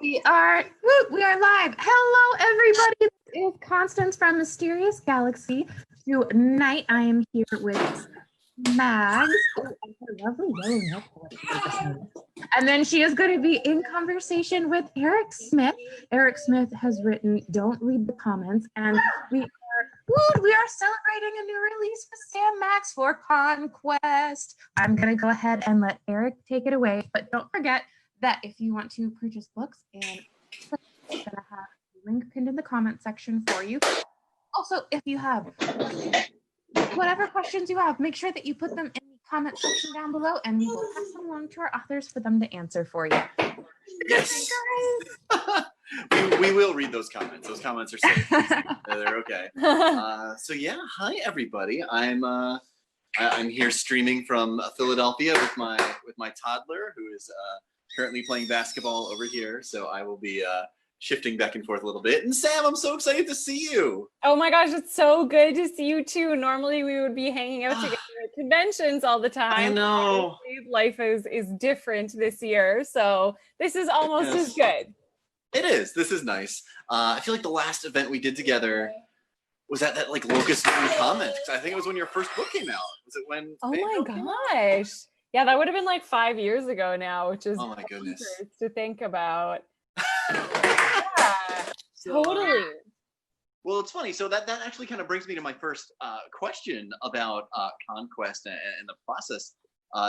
We are live. Hello, everybody. This is Constance from Mysterious Galaxy. Tonight, I am here with Mags. Oh, and her lovely yellow notebook. And then she is going to be in conversation with Eric Smith. Eric Smith has written "Don't Read the Comments," and we are celebrating a new release with Sam Max for Conquest. I'm going to go ahead and let Eric take it away, but don't forget that if you want to purchase books, and I'm going to have a link pinned in the comment section for you. Also, if you have whatever questions you have, make sure that you put them in the comment section down below, and we will pass them along to our authors for them to answer for you. Yes. we will read those comments. Those comments are safe. They're okay. So yeah, hi everybody. I'm here streaming from Philadelphia with my toddler who is currently playing basketball over here. So I will be shifting back and forth a little bit. And Sam, I'm so excited to see you. Oh my gosh, it's so good to see you too. Normally we would be hanging out together at conventions all the time. I know. Life is different this year, so this is almost as good. It is. This is nice. I feel like the last event we did together was at that like Locust Comment. I think it was when your first book came out. Was it when? Oh my gosh. Yeah, that would have been like 5 years ago now, which is oh my goodness to think about. Yeah, totally. Well, it's funny. So that actually kind of brings me to my first question about Conquest and the process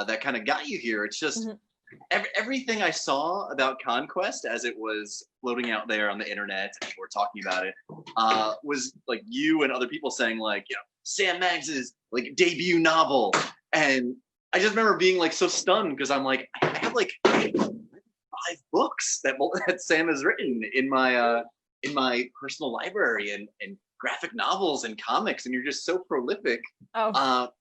that kind of got you here. It's just everything I saw about Conquest as it was floating out there on the internet and we're talking about it was like you and other people saying like, you know, Sam Maggs's like debut novel. And I just remember being like so stunned because I'm like, I have like 5 books that Sam has written in my personal library and graphic novels and comics, and you're just so prolific.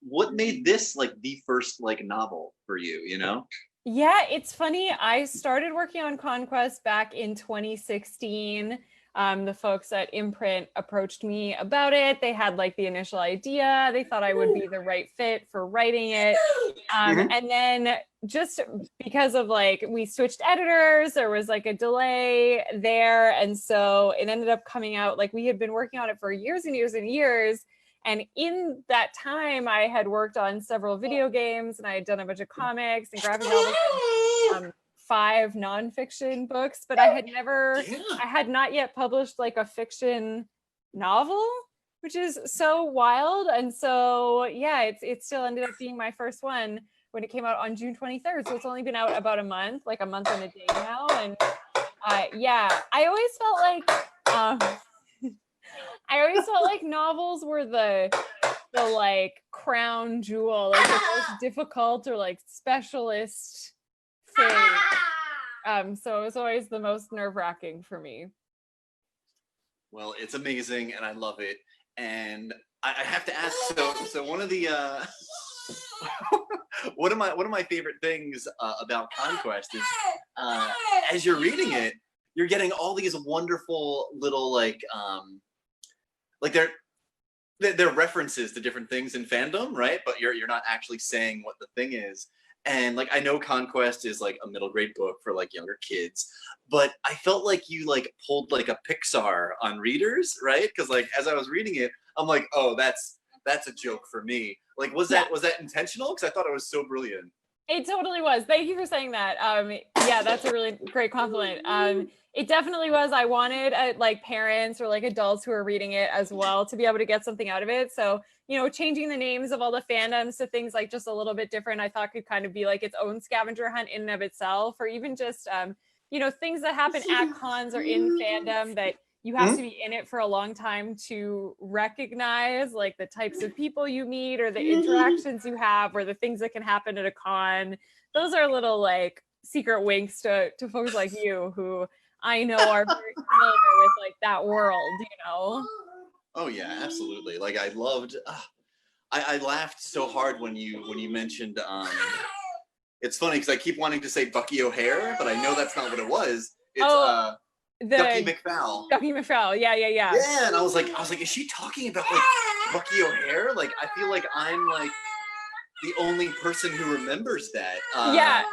What made this like the first like novel for you, you know? Yeah, it's funny. I started working on Conquest back in 2016. The folks at Imprint approached me about it. They had like the initial idea. They thought I would be the right fit for writing it. And then just because of like, we switched editors, there was like a delay there. And so it ended up coming out, like we had been working on it for years and years and years. And in that time, I had worked on several video games and I had done a bunch of comics and graphic novels and 5 nonfiction books, but I had not yet published like a fiction novel, which is so wild. And so, yeah, it still ended up being my first one when it came out on June 23rd. So it's only been out about a month and a day now. And yeah, I always felt like novels were the like crown jewel, like the most difficult or like specialist thing. So it was always the most nerve-wracking for me. Well, it's amazing and I love it. And I have to ask, so one of the one of my favorite things about Conquest is as you're reading it, you're getting all these wonderful little like they're references to different things in fandom, right? But you're not actually saying what the thing is. And like I know Conquest is like a middle grade book for like younger kids, but I felt like you like pulled like a Pixar on readers, right? Because like as I was reading it, I'm like, oh, that's a joke for me. Like was that intentional? Because I thought it was so brilliant. It totally was. Thank you for saying that. Yeah, that's a really great compliment. It definitely was. I wanted like parents or like adults who are reading it as well to be able to get something out of it. So, you know, changing the names of all the fandoms to things like just a little bit different, I thought could kind of be like its own scavenger hunt in and of itself, or even just, you know, things that happen at cons or in fandom that you have to be in it for a long time to recognize, like the types of people you meet or the interactions you have or the things that can happen at a con. Those are little like secret winks to folks like you who I know are very familiar with like that world, you know? Oh yeah, absolutely. Like I loved, I laughed so hard when you mentioned, it's funny because I keep wanting to say Bucky O'Hare, but I know that's not what it was. It's Ducky McFowl. Ducky McFowl, yeah. Yeah, and I was like, is she talking about like Bucky O'Hare? Like I feel like I'm like the only person who remembers that. Yeah.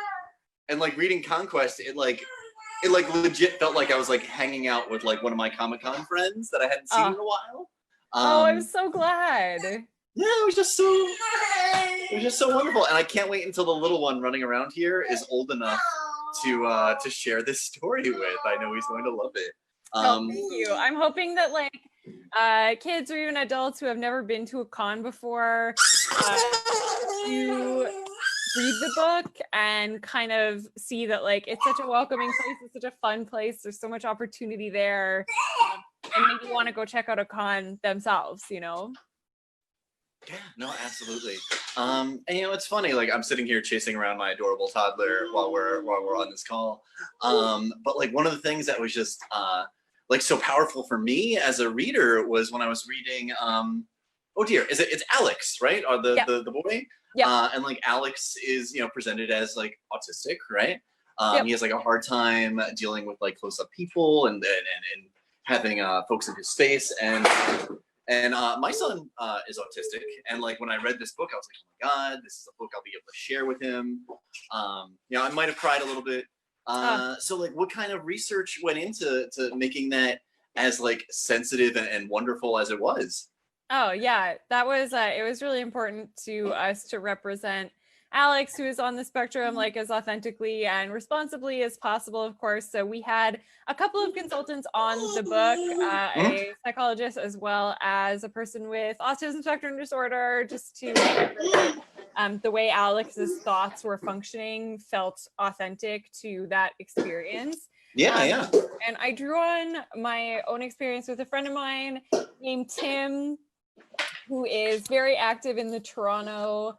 And like reading Conquest, it like it like legit felt like I was like hanging out with like one of my Comic-Con friends that I hadn't seen in a while. Oh, I'm so glad. Yeah, it was just so wonderful, and I can't wait until the little one running around here is old enough to share this story with. I know he's going to love it. Thank you. I'm hoping that like kids or even adults who have never been to a con before to read the book and kind of see that like it's such a welcoming place, it's such a fun place, there's so much opportunity there, and maybe want to go check out a con themselves, you know? Yeah, no, absolutely. And you know, it's funny, like I'm sitting here chasing around my adorable toddler while we're on this call. But like one of the things that was just like so powerful for me as a reader was when I was reading oh dear, it's Alex, right? Or the boy? Yeah. And like Alex is, you know, presented as like autistic, right? He has like a hard time dealing with like close up people and having folks in his space, and my son is autistic, and like when I read this book, I was like, oh my God, this is a book I'll be able to share with him. You know, I might have cried a little bit. So like what kind of research went into making that as like sensitive and wonderful as it was? Oh yeah, that was it was really important to us to represent Alex, who is on the spectrum, like as authentically and responsibly as possible, of course. So we had a couple of consultants on the book, a psychologist as well as a person with autism spectrum disorder, just to the way Alex's thoughts were functioning felt authentic to that experience. Yeah. And I drew on my own experience with a friend of mine named Tim, who is very active in the Toronto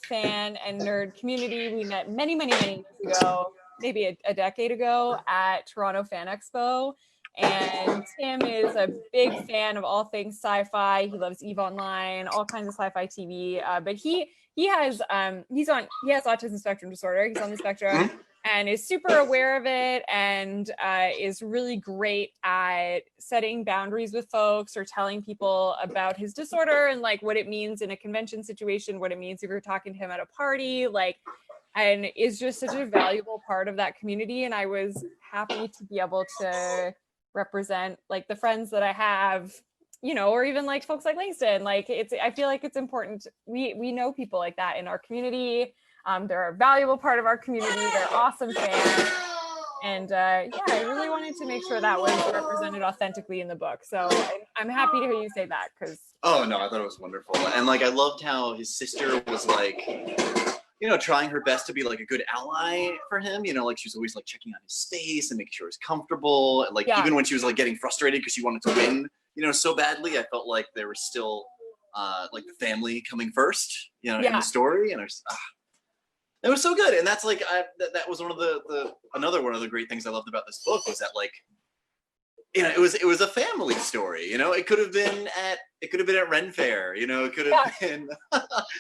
fan and nerd community. We met many years ago, maybe a decade ago at Toronto Fan Expo. And Tim is a big fan of all things sci-fi. He loves EVE Online, all kinds of sci-fi TV. But he has autism spectrum disorder. He's on the spectrum and is super aware of it, and is really great at setting boundaries with folks or telling people about his disorder and like what it means in a convention situation, what it means if you're talking to him at a party, like, and is just such a valuable part of that community. And I was happy to be able to represent like the friends that I have, you know, or even like folks like Langston. Like I feel like it's important. We know people like that in our community. They're a valuable part of our community. They're awesome fans. And yeah, I really wanted to make sure that was represented authentically in the book. So I'm happy to hear you say that, because. Oh no, I thought it was wonderful. And like, I loved how his sister was like, you know, trying her best to be like a good ally for him. You know, like she was always like checking on his space and making sure he's comfortable. And like, even when she was like getting frustrated because she wanted to win, you know, so badly, I felt like there was still like the family coming first, you know, in the story. And it was so good. And that's like, that was one of another one of the great things I loved about this book was that like, you know, it was a family story. You know, it could have been at Ren Fair. You know, it could have been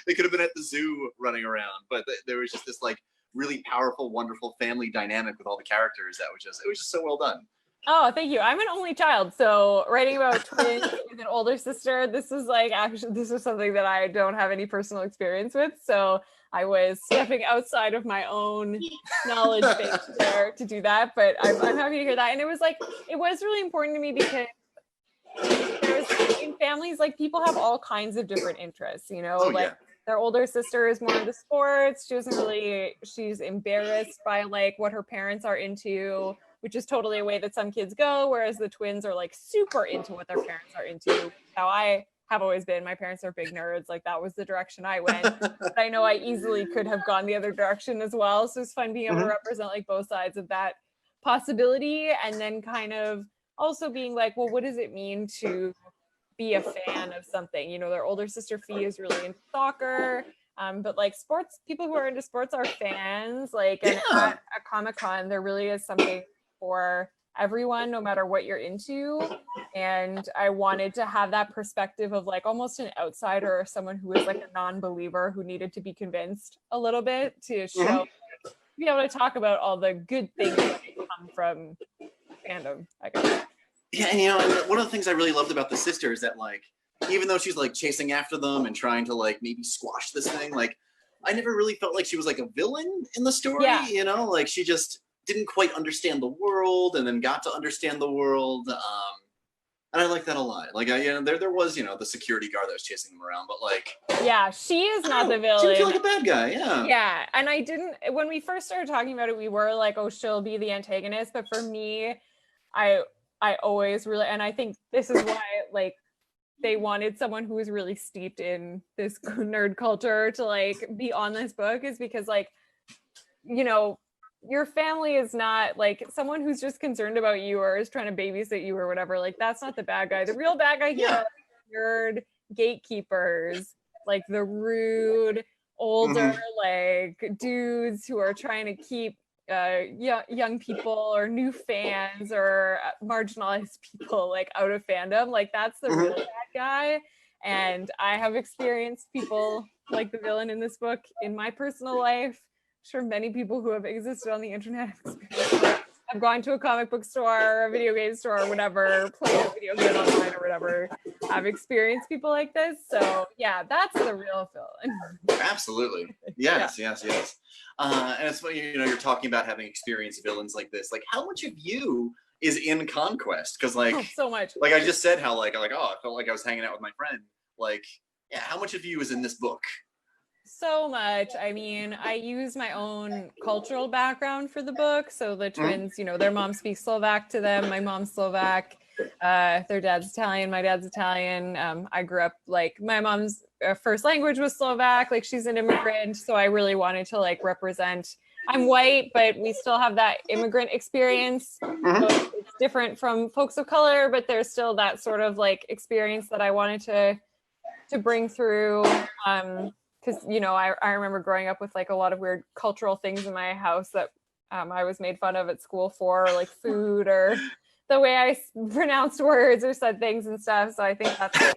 it could have been at the zoo running around. But there was just this like really powerful, wonderful family dynamic with all the characters. It was just so well done. Oh, thank you. I'm an only child, so writing about twins with an older sister, this is something that I don't have any personal experience with. So I was stepping outside of my own knowledge base there to do that, but I'm happy to hear that. And it was really important to me because in families, like people have all kinds of different interests, you know, their older sister is more into sports. She's embarrassed by like what her parents are into, which is totally a way that some kids go. Whereas the twins are like super into what their parents are into. How I have always been. My parents are big nerds. Like that was the direction I went. But I know I easily could have gone the other direction as well. So it's fun being able to represent like both sides of that possibility. And then kind of also being like, well, what does it mean to be a fan of something? You know, their older sister Fee is really into soccer. But like sports, people who are into sports are fans. Like and at a Comic-Con, there really is something for everyone, no matter what you're into. And I wanted to have that perspective of like almost an outsider or someone who was like a non-believer who needed to be convinced a little bit to show, be able to talk about all the good things that come from fandom, I guess. Yeah, and you know, one of the things I really loved about the sister is that like, even though she's like chasing after them and trying to like maybe squash this thing, like I never really felt like she was like a villain in the story, you know, like she just didn't quite understand the world and then got to understand the world. And I like that a lot. Like, there was, the security guard that was chasing them around, but like, yeah, she is not the villain. Didn't feel like a bad guy, yeah. Yeah, and I didn't, when we first started talking about it, we were like, oh, she'll be the antagonist. But for me, I always really, and I think this is why, like, they wanted someone who was really steeped in this nerd culture to like be on this book, is because like, your family is not like someone who's just concerned about you or is trying to babysit you or whatever. Like, that's not the bad guy. The real bad guy here are nerd gatekeepers, like the rude older like dudes who are trying to keep young people or new fans or marginalized people like out of fandom. Like, that's the real bad guy. And I have experienced people like the villain in this book in my personal life. Sure, many people who have existed on the internet have gone to a comic book store, a video game store, or whatever, played a video game online or whatever. I've experienced people like this. So yeah, that's the real villain. Absolutely. Yes. And it's funny, you're talking about having experienced villains like this. Like, how much of you is in Conquest? Because like, so much. Like I just said, how I felt like I was hanging out with my friend. Like, yeah, how much of you is in this book? So much. I mean, I use my own cultural background for the book. So the twins, their mom speaks Slovak to them. My mom's Slovak. Their dad's Italian. My dad's Italian. I grew up, like, my mom's first language was Slovak. Like, she's an immigrant. So I really wanted to like represent. I'm white, but we still have that immigrant experience. So it's different from folks of color, but there's still that sort of like experience that I wanted to bring through. Because, I remember growing up with like a lot of weird cultural things in my house that I was made fun of at school for, like food or the way I pronounced words or said things and stuff. So I think that's like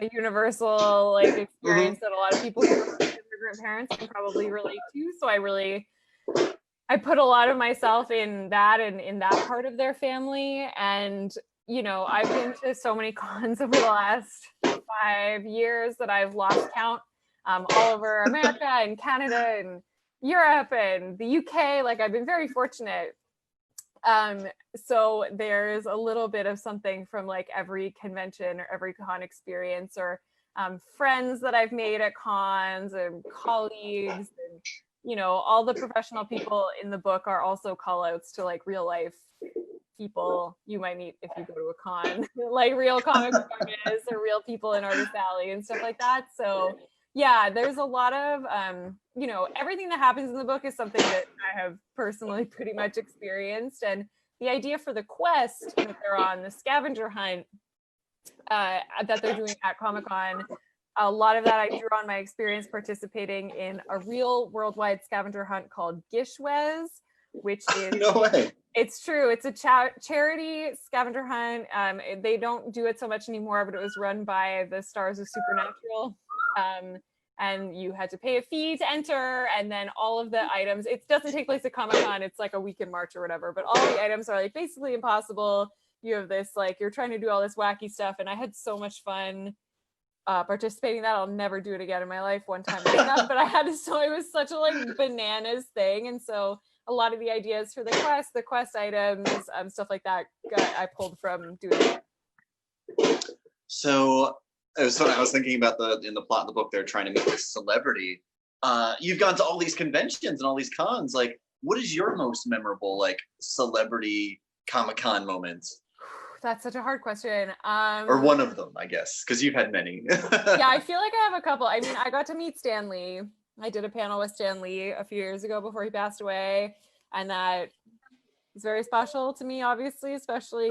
a universal like experience that a lot of people who have immigrant parents can probably relate to. So I put a lot of myself in that and in that part of their family. And I've been to so many cons over the last 5 years that I've lost count, all over America and Canada and Europe and the UK. Like, I've been very fortunate. So there's a little bit of something from like every convention or every con experience, or friends that I've made at cons and colleagues, and all the professional people in the book are also call outs to like real life people you might meet if you go to a con, like real comic book artists or real people in Artist Alley and stuff like that. So yeah, there's a lot of everything that happens in the book is something that I have personally pretty much experienced. And the idea for the quest that they're on, the scavenger hunt that they're doing at Comic-Con, a lot of that I drew on my experience participating in a real worldwide scavenger hunt called Gishwez, which is No way. It's true. It's a charity scavenger hunt. They don't do it so much anymore, but it was run by the stars of Supernatural. And you had to pay a fee to enter, and then all of the items, it doesn't take place at Comic-Con, it's like a week in March or whatever, but all the items are like basically impossible. You have this, like, you're trying to do all this wacky stuff, and I had so much fun participating in that. I'll never do it again in my life. One time was enough, but it was such a like bananas thing. And so a lot of the ideas for the quest items, stuff like that, I pulled from doing it. So I was thinking about in the plot of the book, they're trying to meet this celebrity. You've gone to all these conventions and all these cons. Like, what is your most memorable like celebrity Comic-Con moment? That's such a hard question. Or one of them, I guess, because you've had many. Yeah, I feel like I have a couple. I mean, I got to meet Stan Lee. I did a panel with Stan Lee a few years ago before he passed away, and that is very special to me, obviously, especially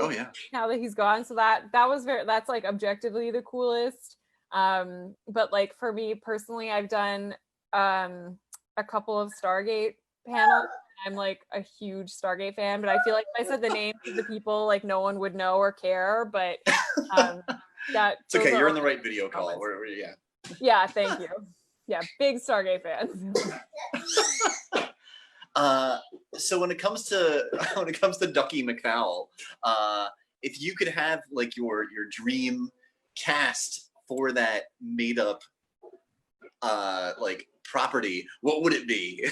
now that he's gone. So that's like objectively the coolest. But like for me personally, I've done a couple of Stargate panels. I'm like a huge Stargate fan, but I feel like if I said the names of the people, like no one would know or care. But it's okay. You're in the right video call. Yeah, thank you. Yeah, big Stargate fans. So when it comes to Ducky McFowle, if you could have like your dream cast for that made up like property, what would it be?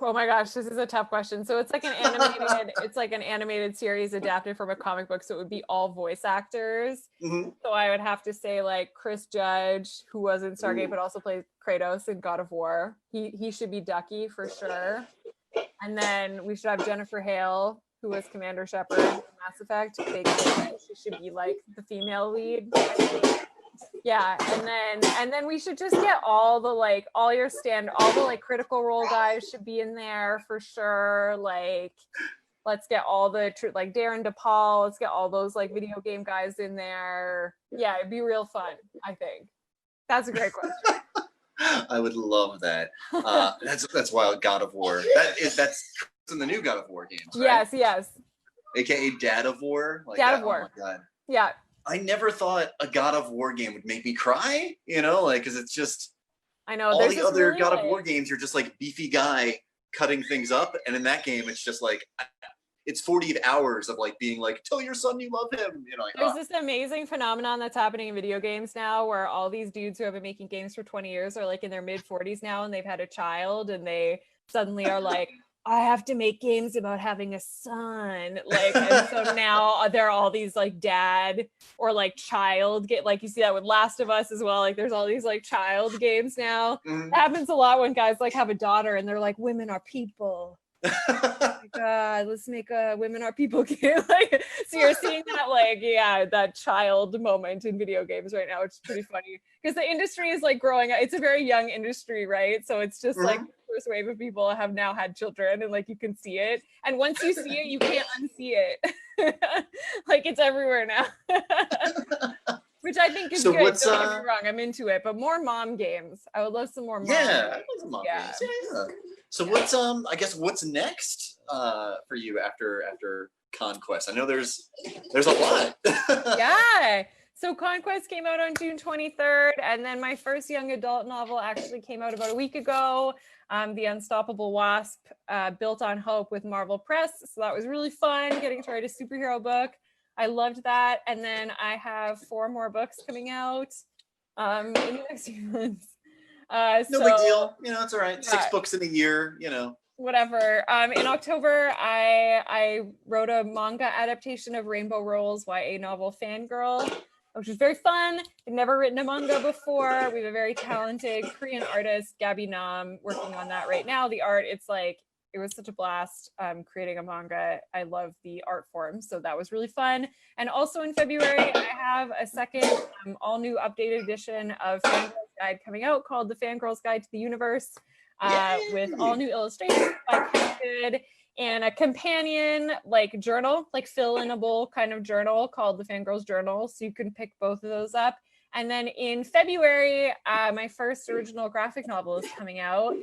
Oh my gosh, this is a tough question. So it's like an animated series adapted from a comic book. So it would be all voice actors. Mm-hmm. So I would have to say like Chris Judge, who was in Stargate, but also played Kratos in God of War. He should be Ducky for sure. And then we should have Jennifer Hale, who was Commander Shepard in Mass Effect. She should be like the female lead. Yeah, and then we should just get all the Critical Role guys should be in there for sure. Like, let's get all the like Darren DePaul. Let's get all those like video game guys in there. Yeah, it'd be real fun. I think that's a great question. I would love that. That's wild. God of War. That's in the new God of War games. Right? Yes. AKA Dad of War. Like Dad of War. Oh my God. Yeah. I never thought a God of War game would make me cry, like, because it's just, I know all the other God of War games, you're just like beefy guy cutting things up. And in that game, it's just like, it's 48 hours of like being like, tell your son you love him. Like, there's this amazing phenomenon that's happening in video games now where all these dudes who have been making games for 20 years are like in their mid 40s now and they've had a child and they suddenly are like, I have to make games about having a son. Like, and so now there are all these like dad or like child like you see that with Last of Us as well. Like there's all these like child games now. Mm-hmm. It happens a lot when guys like have a daughter and they're like, women are people. Oh my God, let's make a women are people game. Like, so you're seeing that like, yeah, that child moment in video games right now, which is pretty funny because the industry is like growing. It's a very young industry, right? So it's just like the first wave of people have now had children and like you can see it. And once you see it, you can't unsee it. Like it's everywhere now. Which I think is good. Don't get me wrong, I'm into it. But more mom games. I would love some more mom games. Mom games. Yeah. So what's I guess what's next for you after Conquest? I know there's a lot. Yeah. So Conquest came out on June 23rd, and then my first young adult novel actually came out about a week ago. The Unstoppable Wasp, Built on Hope with Marvel Press. So that was really fun, getting to write a superhero book. I loved that. And then I have 4 more books coming out in the next few months. No big deal. It's all right. Yeah. 6 books in a year, Whatever. In October, I wrote a manga adaptation of Rainbow Rowell's YA novel Fangirl, which was very fun. I'd never written a manga before. We have a very talented Korean artist, Gabby Nam, working on that right now. The art, it was such a blast creating a manga. I love the art form, so that was really fun. And also in February, I have a second all new updated edition of Fangirl's Guide coming out called The Fangirl's Guide to the Universe, with all new illustrations by Ken Good and a companion like journal, like fill-inable kind of journal called The Fangirl's Journal. So you can pick both of those up. And then in February, my first original graphic novel is coming out,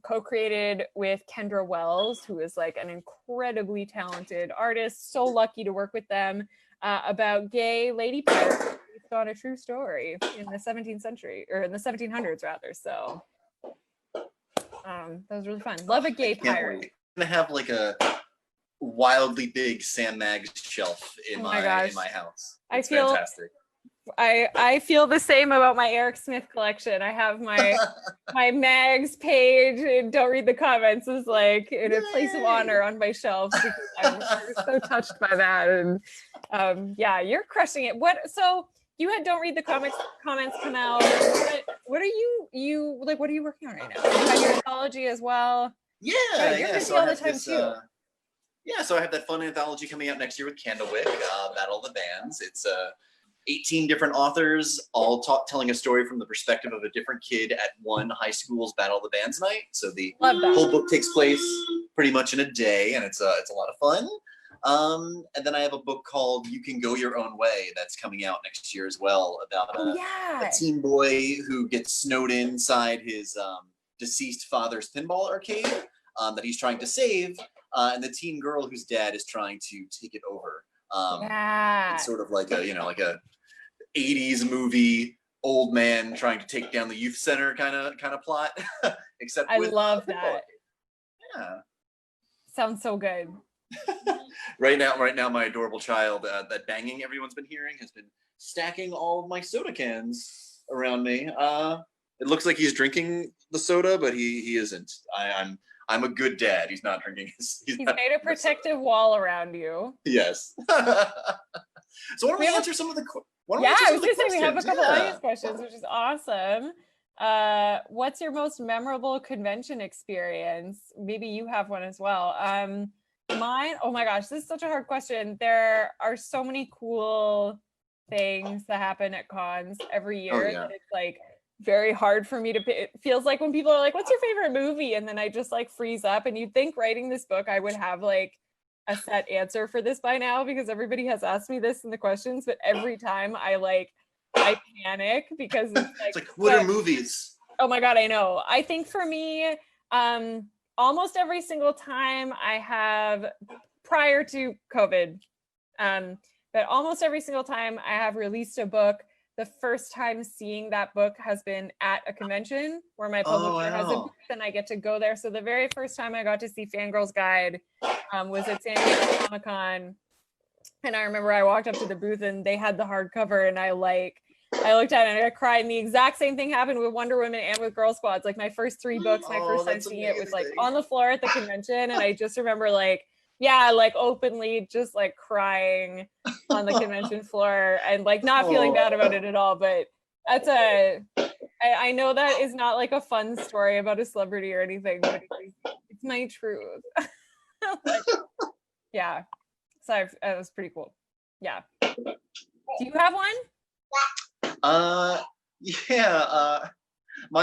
co-created with Kendra Wells, who is like an incredibly talented artist. So lucky to work with them, about gay lady pirates based on a true story in the 17th century, or in the 1700s rather. So that was really fun. Love a gay pirate. I'm gonna have like a wildly big Sam Maggs shelf in my house. It's fantastic. I feel the same about my Eric Smith collection. I have my Mags page and Don't Read the Comments is like in a place of honor on my shelf because I'm so touched by that. And yeah, you're crushing it. So you had Don't Read the comments come out. What are you like? What are you working on right now? You have your anthology as well. Yeah, you're busy all the time too. So I have that fun anthology coming out next year with Candlewick, Battle of the Bands. It's 18 different authors, all telling a story from the perspective of a different kid at one high school's Battle of the Bands night. So the whole book takes place pretty much in a day, and it's a lot of fun. And then I have a book called You Can Go Your Own Way that's coming out next year as well, about a teen boy who gets snowed inside his deceased father's pinball arcade that he's trying to save, and the teen girl whose dad is trying to take it over. It's sort of like a 80s movie, old man trying to take down the youth center kind of plot. Except I love that. Yeah, sounds so good. Right now, my adorable child, that banging everyone's been hearing, has been stacking all of my soda cans around me. It looks like he's drinking the soda, but he isn't. I'm a good dad. He's not drinking. He's made a protective wall around you. Yes. So why don't we answer some of the I was gonna say we have a couple audience questions, which is awesome. What's your most memorable convention experience? Maybe you have one as well. Mine, oh my gosh, this is such a hard question. There are so many cool things that happen at cons every year that it's like very hard for me to pick. It feels like when people are like, what's your favorite movie? And then I just like freeze up. And you'd think writing this book, I would have like a set answer for this by now, because everybody has asked me this in the questions, but every time I panic because it's like what are movies? Oh my God, I know. I think for me, almost every single time I have, prior to COVID, but almost every single time I have released a book, the first time seeing that book has been at a convention where my publisher has a booth and I get to go there. So the very first time I got to see Fangirl's Guide was at San Diego Comic-Con. And I remember I walked up to the booth and they had the hardcover, and I looked at it and I cried. And the exact same thing happened with Wonder Woman and with Girl Squads. Like my first 3 books, my first time seeing it was like on the floor at the convention. And I just remember openly just like crying on the convention floor and like not feeling bad about it at all. But that's I know that is not like a fun story about a celebrity or anything, but it's my truth. Yeah. So it was pretty cool. Yeah. Do you have one?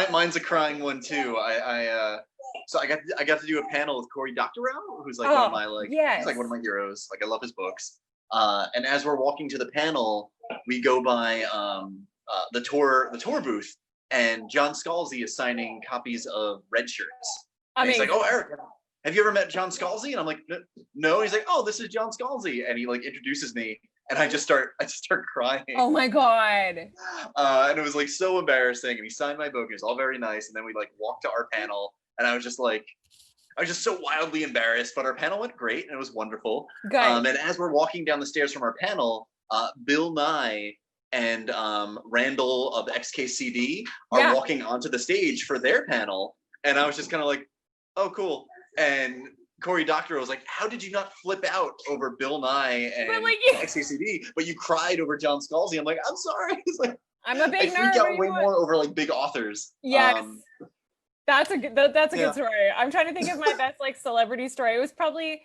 Mine's a crying one too. So I got to do a panel with Cory Doctorow, who's like one of my he's like one of my heroes. Like I love his books. And as we're walking to the panel, we go by the tour booth, and John Scalzi is signing copies of Red Shirts. And he's like, "Oh, Eric, have you ever met John Scalzi?" And I'm like, "No." He's like, "Oh, this is John Scalzi," and he like introduces me. And I just start crying. Oh my God. And it was like so embarrassing. And he signed my book. It was all very nice. And then we like walked to our panel, and I was just so wildly embarrassed. But our panel went great, and it was wonderful. Good. And as we're walking down the stairs from our panel, Bill Nye and Randall of XKCD are walking onto the stage for their panel. And I was just kind of like, "Oh, cool." And Cory Doctorow was like, "How did you not flip out over Bill Nye and XKCD, but you cried over John Scalzi?" I'm like, "I'm sorry." It's like, I'm a big nerd. I freak out way more over like big authors. Yes. That's a good story. I'm trying to think of my best like celebrity story. It was probably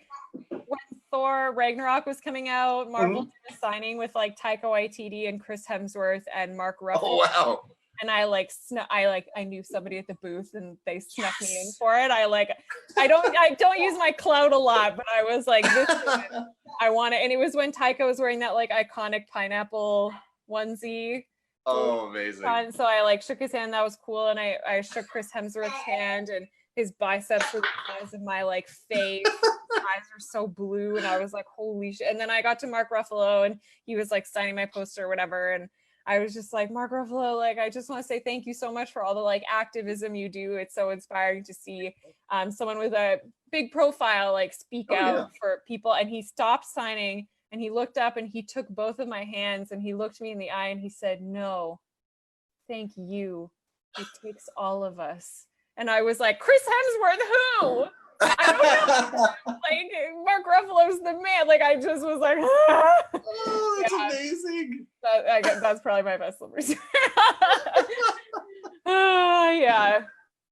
when Thor Ragnarok was coming out. Marvel did a signing with like Taika Waititi and Chris Hemsworth and Mark Ruffalo. Oh wow. And I knew somebody at the booth and they snuck me in for it. I don't use my clout a lot, but I was like, this is it. I want it. And it was when Taika was wearing that like iconic pineapple onesie. Oh, amazing. So I like shook his hand. That was cool. And I shook Chris Hemsworth's hand, and his biceps were the size of my like face. His eyes were so blue, and I was like, holy shit. And then I got to Mark Ruffalo, and he was like signing my poster or whatever. And I was just like, Mark Ruffalo, like, I just want to say thank you so much for all the like activism you do. It's so inspiring to see someone with a big profile like speak out for people. And he stopped signing, and he looked up, and he took both of my hands, and he looked me in the eye, and he said, "No, thank you. It takes all of us." And I was like, Chris Hemsworth, who? I don't know. Like Mark Ruffalo's the man. Like I just was like, ah. Oh, that's amazing. That's probably my best celebrity. Oh yeah,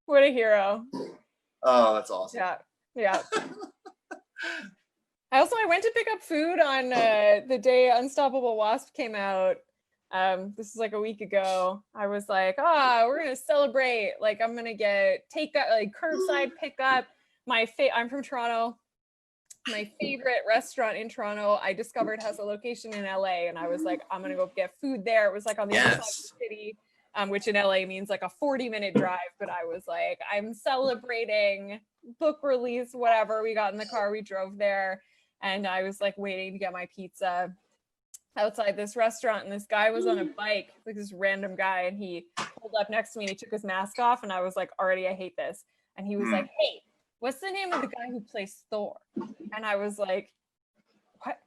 what a hero. Oh, that's awesome. Yeah. I went to pick up food on the day Unstoppable Wasp came out. This is like a week ago. I was like, we're gonna celebrate. Like I'm gonna get takeout, like curbside pickup. I'm from Toronto. My favorite restaurant in Toronto, I discovered has a location in LA, and I was like, I'm gonna go get food there. It was like on the other side of the city, which in LA means like a 40-minute drive. But I was like, I'm celebrating book release, whatever. We got in the car, we drove there, and I was like waiting to get my pizza outside this restaurant, and this guy was on a bike, like this random guy, and he pulled up next to me and he took his mask off, and I was like, already I hate this. And he was like, "Hey, what's the name of the guy who plays Thor?" And I was like, what?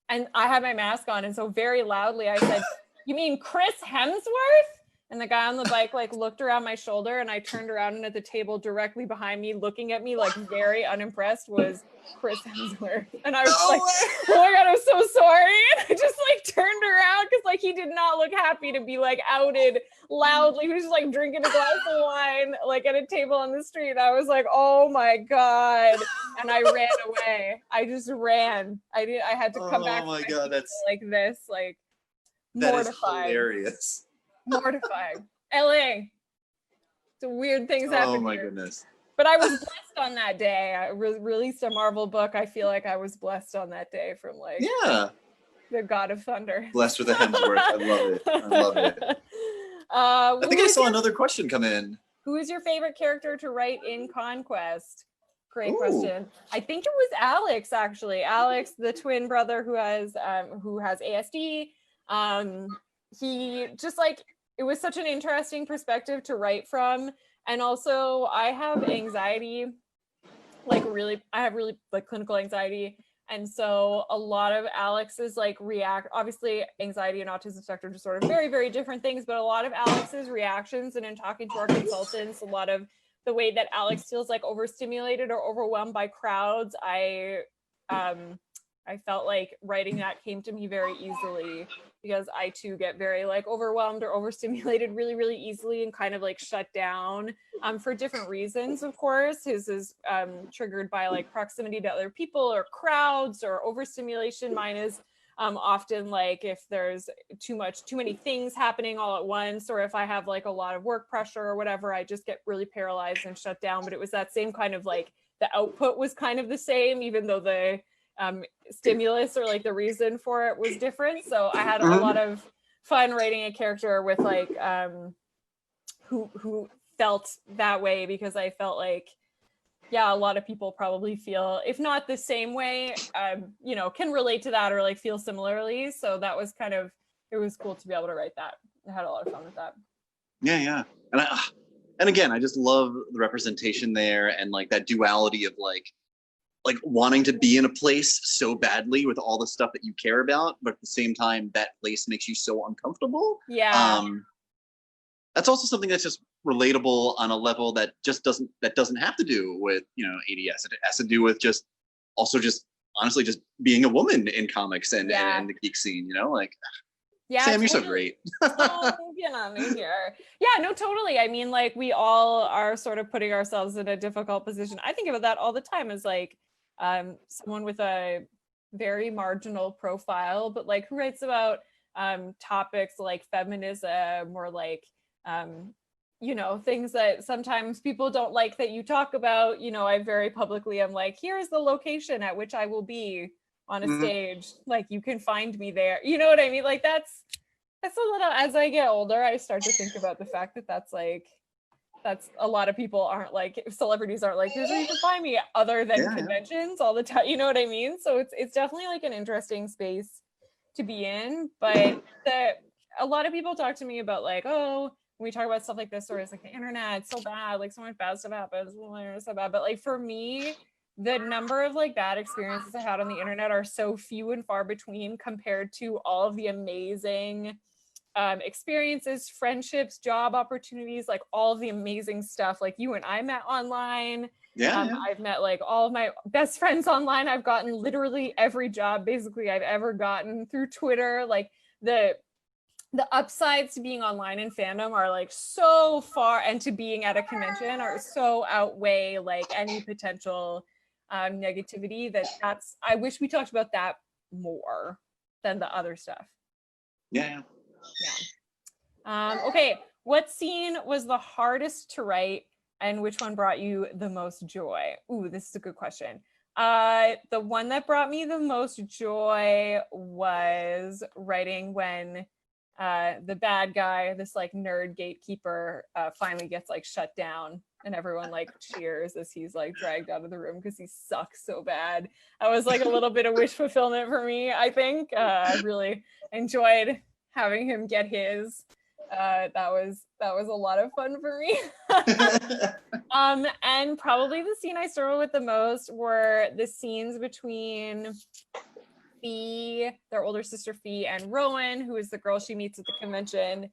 And I had my mask on, and so very loudly I said, "You mean Chris Hemsworth?" And the guy on the bike like looked around my shoulder, and I turned around, and at the table directly behind me, looking at me like very unimpressed, was Chris Hemsworth. And I was like, oh my God, I'm so sorry. And I just like turned around because like he did not look happy to be like outed loudly. He was just like drinking a glass of wine like at a table on the street. I was like, oh my God. And I ran away. I just ran. I had to come back. Oh my God, that's like this, like that is mortified. hilarious. Mortified. LA. So weird things happen. Oh my here. goodness. But I was blessed on that day. I released a Marvel book. I feel like I was blessed on that day from like the God of Thunder. Blessed with a Hemsworth. I love it. I love it. I think I saw another question come in. Who is your favorite character to write in Conquest? Great question. I think it was Alex, actually. Alex, the twin brother who has ASD. He just like, it was such an interesting perspective to write from. And also I have anxiety, I have really like clinical anxiety. And so a lot of Alex's like obviously anxiety and autism spectrum are sort of very, very different things, but a lot of Alex's reactions and in talking to our consultants, a lot of the way that Alex feels like overstimulated or overwhelmed by crowds, I felt like writing that came to me very easily, because I too get very like overwhelmed or overstimulated really, really easily and kind of like shut down for different reasons, of course. His is triggered by like proximity to other people or crowds or overstimulation. Mine is often like if there's too many things happening all at once, or if I have like a lot of work pressure or whatever, I just get really paralyzed and shut down. But it was that same kind of like, the output was kind of the same, even though the stimulus or like the reason for it was different. So I had a lot of fun writing a character with like who felt that way, because I felt like, yeah, a lot of people probably feel, if not the same way, you know, can relate to that or like feel similarly. So that was kind of, it was cool to be able to write that. I had a lot of fun with that. Yeah. And again, I just love the representation there, and like that duality of like wanting to be in a place so badly with all the stuff that you care about, but at the same time, that place makes you so uncomfortable. Yeah. That's also something that's just relatable on a level that just doesn't have to do with, you know, ADS. It has to do with just honestly just being a woman in comics and the geek scene, you know, like, yeah, Sam, you're so great. Oh, get on me here. Yeah, no, totally. I mean, like, we all are sort of putting ourselves in a difficult position. I think about that all the time as like someone with a very marginal profile, but like who writes about topics like feminism or like you know, things that sometimes people don't like that you talk about. You know, I very publicly am like, here's the location at which I will be on a stage, like you can find me there, you know what I mean? Like that's a little, as I get older, I start to think about the fact that that's a lot of people aren't like, celebrities aren't like, here's where you can find me, other than conventions all the time, you know what I mean? So it's definitely like an interesting space to be in. But a lot of people talk to me about like, oh, when we talk about stuff like this, or it's like the internet, it's so bad, like so much bad stuff happens, it's so bad. But like for me, the number of like bad experiences I had on the internet are so few and far between compared to all of the amazing experiences, friendships, job opportunities, like all of the amazing stuff. Like you and I met online. I've met like all of my best friends online. I've gotten literally every job basically I've ever gotten through Twitter. Like the upsides to being online in fandom are like so far, and to being at a convention are so outweigh like any potential negativity. That's I wish we talked about that more than the other stuff. Yeah. Okay, what scene was the hardest to write, and which one brought you the most joy? Ooh, this is a good question. The one that brought me the most joy was writing when the bad guy, this like nerd gatekeeper, finally gets like shut down, and everyone like cheers as he's like dragged out of the room because he sucks so bad. That was like a little bit of wish fulfillment for me, I think. I really enjoyed having him get his. That was a lot of fun for me. And probably the scene I struggled with the most were the scenes between Fee, their older sister Fee, and Rowan, who is the girl she meets at the convention.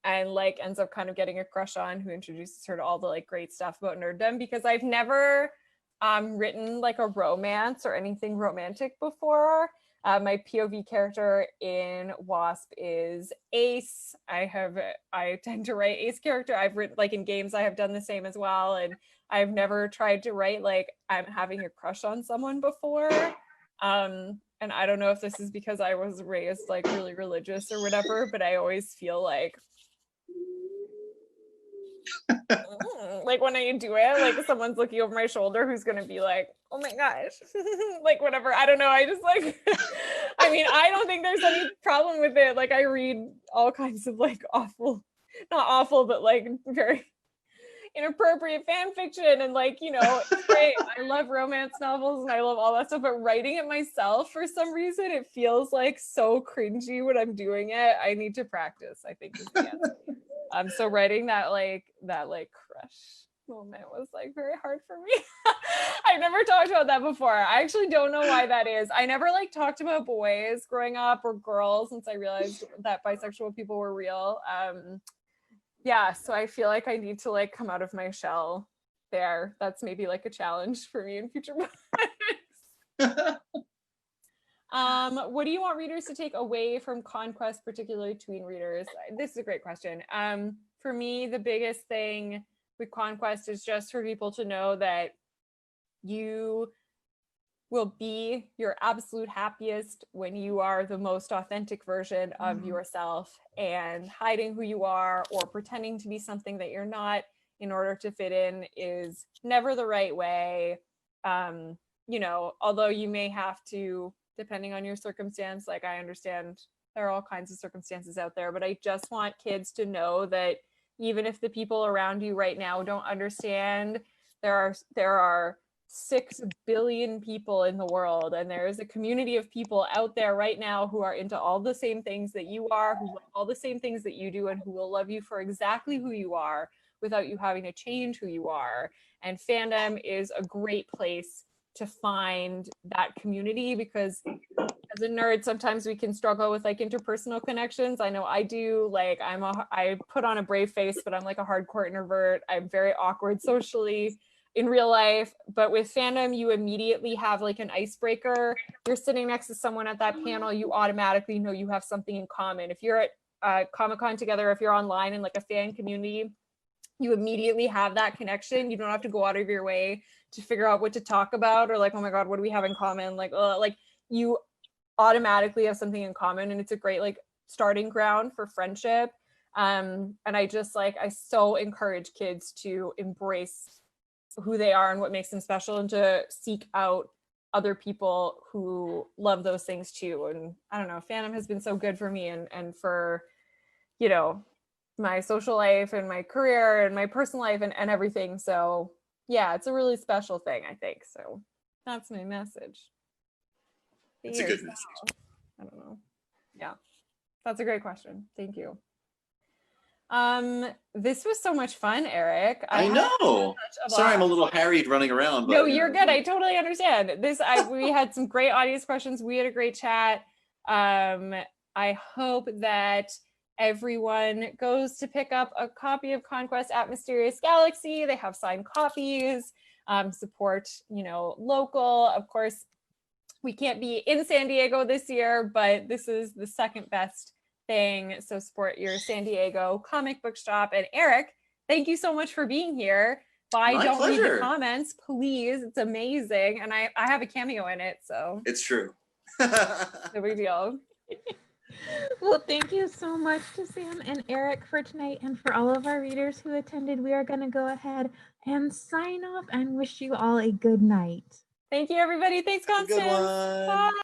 and like ends up kind of getting a crush on, who introduces her to all the like great stuff about nerddom, because I've never written like a romance or anything romantic before. My POV character in WASP is Ace. I tend to write Ace character. I've written like in games, I have done the same as well. And I've never tried to write like I'm having a crush on someone before. And I don't know if this is because I was raised like really religious or whatever, but I always feel like like when I do it, like someone's looking over my shoulder who's gonna be like, oh my gosh, like whatever. I don't know. I just like, I mean, I don't think there's any problem with it. Like I read all kinds of like awful, not awful, but like very inappropriate fan fiction, and like, you know, it's great. I love romance novels and I love all that stuff, but writing it myself, for some reason, it feels like so cringy when I'm doing it. I need to practice, I think, is the answer. So writing that crush moment was like very hard for me. I've never talked about that before. I actually don't know why that is. I never like talked about boys growing up or girls since I realized that bisexual people were real. Yeah, so I feel like I need to like come out of my shell there. That's maybe like a challenge for me in future books. What do you want readers to take away from Conquest, particularly tween readers? This is a great question. For me, the biggest thing with Conquest is just for people to know that you will be your absolute happiest when you are the most authentic version of yourself, and hiding who you are or pretending to be something that you're not in order to fit in is never the right way. You know, although you may have to, depending on your circumstance, like I understand there are all kinds of circumstances out there, but I just want kids to know that even if the people around you right now don't understand, there are 6 billion people in the world, and there is a community of people out there right now who are into all the same things that you are, who love all the same things that you do, and who will love you for exactly who you are without you having to change who you are. And fandom is a great place to find that community, because as a nerd, sometimes we can struggle with like interpersonal connections. I know I do. Like I put on a brave face, but I'm like a hardcore introvert. I'm very awkward socially in real life, but with fandom, you immediately have like an icebreaker. You're sitting next to someone at that panel, you automatically know you have something in common. If you're at Comic-Con together, if you're online in like a fan community, you immediately have that connection. You don't have to go out of your way to figure out what to talk about, or like, oh my God, what do we have in common? Like you automatically have something in common, and it's a great like starting ground for friendship. And I just like, I so encourage kids to embrace who they are and what makes them special, and to seek out other people who love those things too. And I don't know, fandom has been so good for me and for, you know, my social life and my career and my personal life and everything. So yeah, it's a really special thing, I think. So that's my message. It's a good message. I don't know. Yeah, that's a great question. Thank you. This was so much fun, Eric. I know. Sorry, I'm a little harried running around. But, no, you're good. I totally understand. We had some great audience questions. We had a great chat. I hope that everyone goes to pick up a copy of Conquest at Mysterious Galaxy. They have signed copies. Support, you know, local. Of course, we can't be in San Diego this year, but this is the second best thing. So support your San Diego comic book shop. And Eric, thank you so much for being here. Don't read the comments, please. It's amazing. And I have a cameo in it, so. It's true. No big deal. Well, thank you so much to Sam and Eric for tonight, and for all of our readers who attended. We are going to go ahead and sign off and wish you all a good night. Thank you, everybody. Thanks, Constance. Good one. Bye.